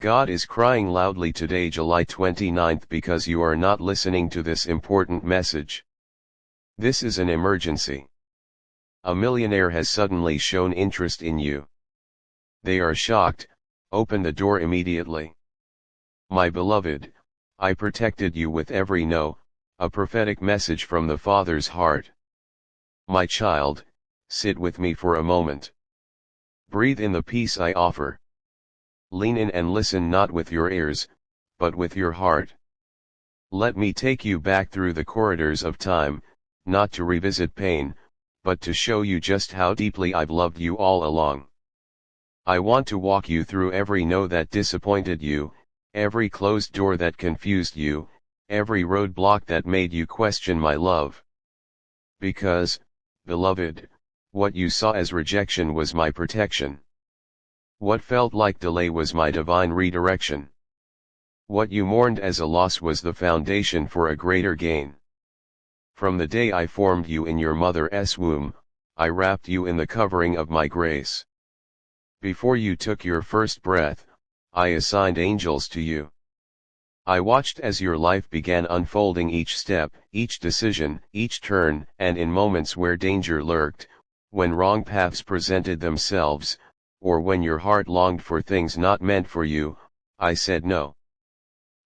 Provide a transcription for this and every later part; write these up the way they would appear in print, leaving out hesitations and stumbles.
God is crying loudly today, July 29th, because you are not listening to this important message. This is an emergency. A millionaire has suddenly shown interest in you. They are shocked. Open the door immediately. My beloved, I protected you with every no, a prophetic message from the Father's heart. My child, sit with me for a moment. Breathe in the peace I offer. Lean in and listen, not with your ears, but with your heart. Let me take you back through the corridors of time, not to revisit pain, but to show you just how deeply I've loved you all along. I want to walk you through every no that disappointed you, every closed door that confused you, every roadblock that made you question my love. Because, beloved, what you saw as rejection was my protection. What felt like delay was my divine redirection. What you mourned as a loss was the foundation for a greater gain. From the day I formed you in your mother's womb, I wrapped you in the covering of my grace. Before you took your first breath, I assigned angels to you. I watched as your life began unfolding, each step, each decision, each turn, and in moments where danger lurked, when wrong paths presented themselves, or when your heart longed for things not meant for you, I said no.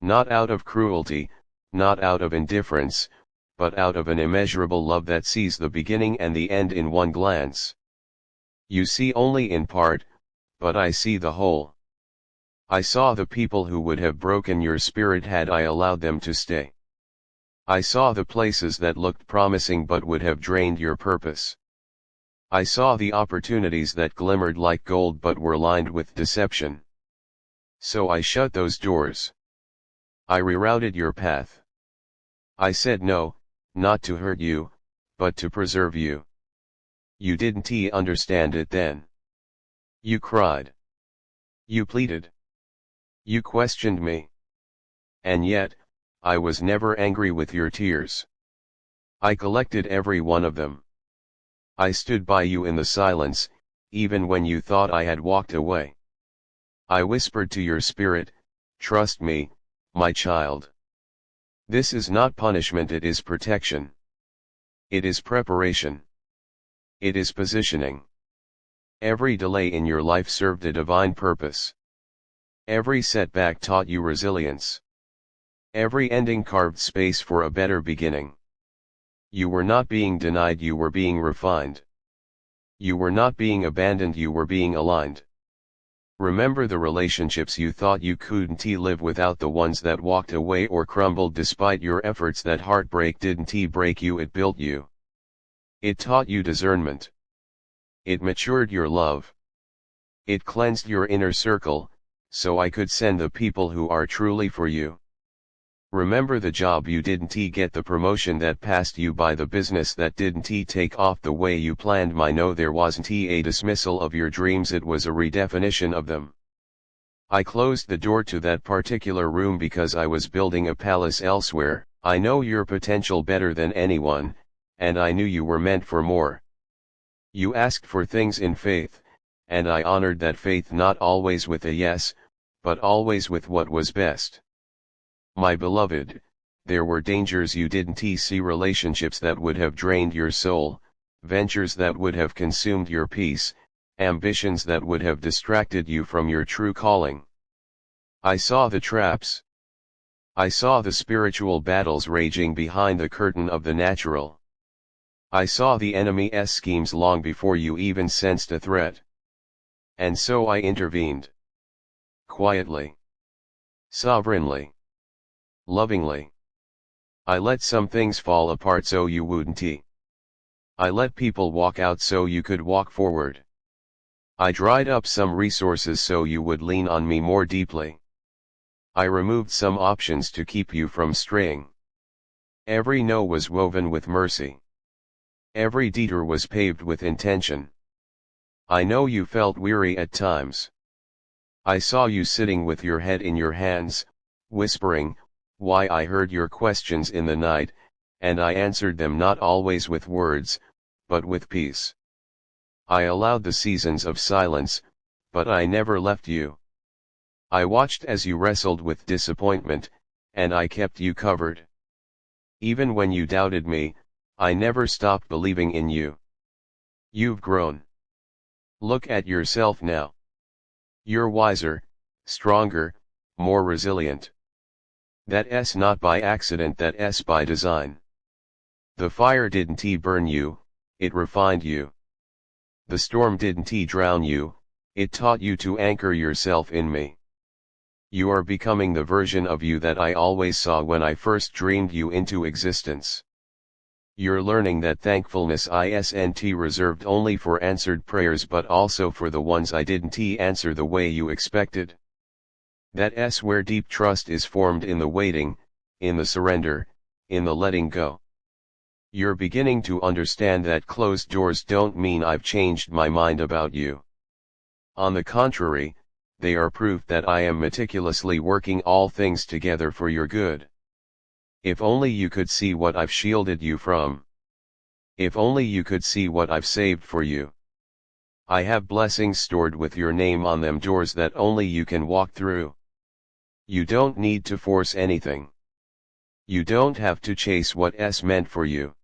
Not out of cruelty, not out of indifference, but out of an immeasurable love that sees the beginning and the end in one glance. You see only in part, but I see the whole. I saw the people who would have broken your spirit had I allowed them to stay. I saw the places that looked promising but would have drained your purpose. I saw the opportunities that glimmered like gold but were lined with deception. So I shut those doors. I rerouted your path. I said no, not to hurt you, but to preserve you. You didn't understand it then. You cried. You pleaded. You questioned me. And yet, I was never angry with your tears. I collected every one of them. I stood by you in the silence, even when you thought I had walked away. I whispered to your spirit, trust me, my child. This is not punishment, it is protection. It is preparation. It is positioning. Every delay in your life served a divine purpose. Every setback taught you resilience. Every ending carved space for a better beginning. You were not being denied, you were being refined. You were not being abandoned, you were being aligned. Remember the relationships you thought you couldn't live without, the ones that walked away or crumbled despite your efforts. That heartbreak didn't break you, it built you. It taught you discernment. It matured your love. It cleansed your inner circle, so I could send the people who are truly for you. Remember the job you didn't get, the promotion that passed you by, the business that didn't take off the way you planned. No, there wasn't a dismissal of your dreams, it was a redefinition of them. I closed the door to that particular room because I was building a palace elsewhere. I know your potential better than anyone, and I knew you were meant for more. You asked for things in faith, and I honored that faith, not always with a yes, but always with what was best. My beloved, there were dangers you didn't see, relationships that would have drained your soul, ventures that would have consumed your peace, ambitions that would have distracted you from your true calling. I saw the traps. I saw the spiritual battles raging behind the curtain of the natural. I saw the enemy's schemes long before you even sensed a threat. And so I intervened. Quietly. Sovereignly. Lovingly. I let some things fall apart so you wouldn't. I let people walk out so you could walk forward. I dried up some resources so you would lean on me more deeply. I removed some options to keep you from straying. Every no was woven with mercy. Every detour was paved with intention. I know you felt weary at times. I saw you sitting with your head in your hands, whispering, why. I heard your questions in the night, and I answered them, not always with words, but with peace. I allowed the seasons of silence, but I never left you. I watched as you wrestled with disappointment, and I kept you covered. Even when you doubted me, I never stopped believing in you. You've grown. Look at yourself now. You're wiser, stronger, more resilient. That's not by accident, that's by design. The fire didn't burn you, it refined you. The storm didn't drown you, it taught you to anchor yourself in me. You are becoming the version of you that I always saw when I first dreamed you into existence. You're learning that thankfulness isn't reserved only for answered prayers but also for the ones I didn't answer the way you expected. That's where deep trust is formed, in the waiting, in the surrender, in the letting go. You're beginning to understand that closed doors don't mean I've changed my mind about you. On the contrary, they are proof that I am meticulously working all things together for your good. If only you could see what I've shielded you from. If only you could see what I've saved for you. I have blessings stored with your name on them, doors that only you can walk through. You don't need to force anything. You don't have to chase what's meant for you.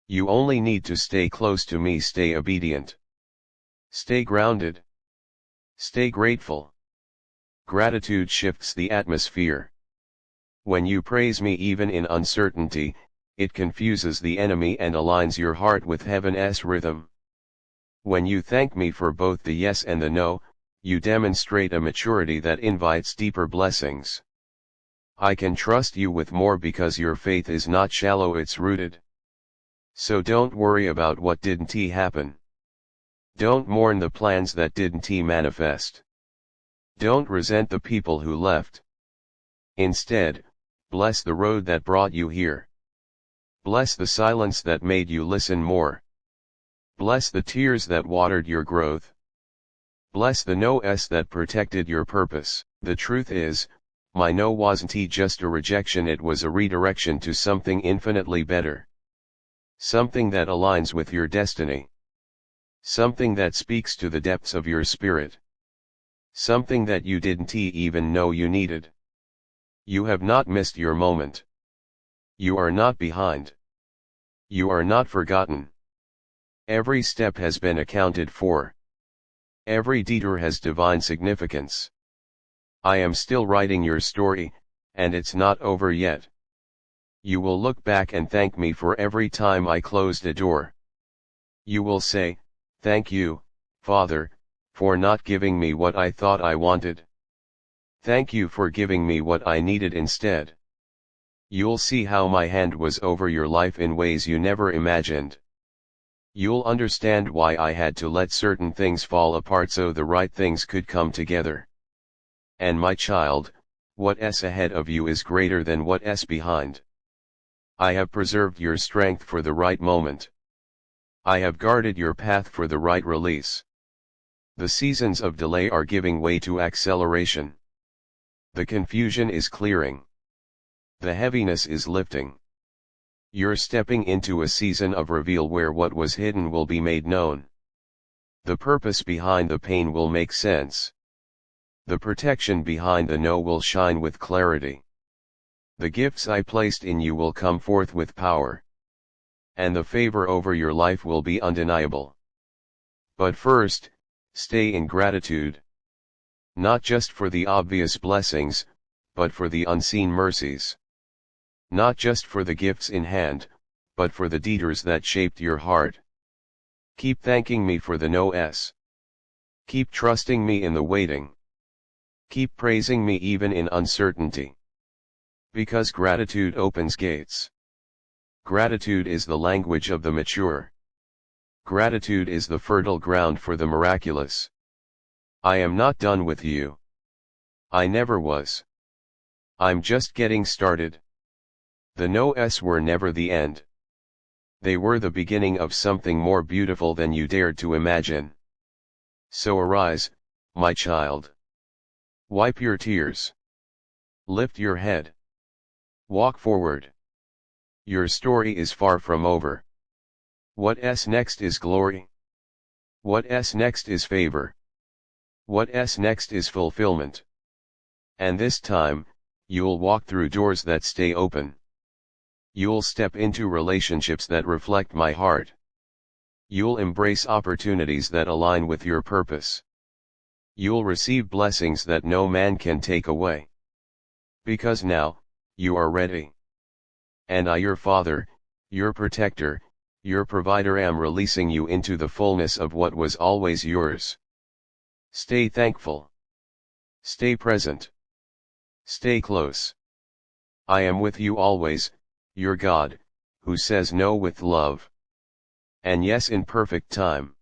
You only need to stay close to me, stay obedient. Stay grounded. Stay grateful. Gratitude shifts the atmosphere. When you praise me even in uncertainty, it confuses the enemy and aligns your heart with heaven's rhythm. When you thank me for both the yes and the no, you demonstrate a maturity that invites deeper blessings. I can trust you with more because your faith is not shallow, it's rooted. So don't worry about what didn't happen. Don't mourn the plans that didn't manifest. Don't resent the people who left. Instead, bless the road that brought you here. Bless the silence that made you listen more. Bless the tears that watered your growth. Bless the no's that protected your purpose. The truth is, my no wasn't just a rejection, it was a redirection to something infinitely better. Something that aligns with your destiny. Something that speaks to the depths of your spirit. Something that you didn't even know you needed. You have not missed your moment. You are not behind. You are not forgotten. Every step has been accounted for. Every detour has divine significance. I am still writing your story, and it's not over yet. You will look back and thank me for every time I closed a door. You will say, "Thank you, Father, for not giving me what I thought I wanted. Thank you for giving me what I needed instead." You'll see how my hand was over your life in ways you never imagined. You'll understand why I had to let certain things fall apart so the right things could come together. And my child, what's ahead of you is greater than what's behind. I have preserved your strength for the right moment. I have guarded your path for the right release. The seasons of delay are giving way to acceleration. The confusion is clearing. The heaviness is lifting. You're stepping into a season of reveal where what was hidden will be made known. The purpose behind the pain will make sense. The protection behind the no will shine with clarity. The gifts I placed in you will come forth with power. And the favor over your life will be undeniable. But first, stay in gratitude. Not just for the obvious blessings, but for the unseen mercies. Not just for the gifts in hand, but for the detours that shaped your heart. Keep thanking me for the no's. Keep trusting me in the waiting. Keep praising me even in uncertainty. Because gratitude opens gates. Gratitude is the language of the mature. Gratitude is the fertile ground for the miraculous. I am not done with you. I never was. I'm just getting started. The no's were never the end. They were the beginning of something more beautiful than you dared to imagine. So arise, my child. Wipe your tears. Lift your head. Walk forward. Your story is far from over. What's next is glory. What's next is favor. What's next is fulfillment. And this time, you'll walk through doors that stay open. You'll step into relationships that reflect my heart. You'll embrace opportunities that align with your purpose. You'll receive blessings that no man can take away. Because now, you are ready. And I, your Father, your protector, your provider, am releasing you into the fullness of what was always yours. Stay thankful. Stay present. Stay close. I am with you always, your God, who says no with love. And yes, in perfect time.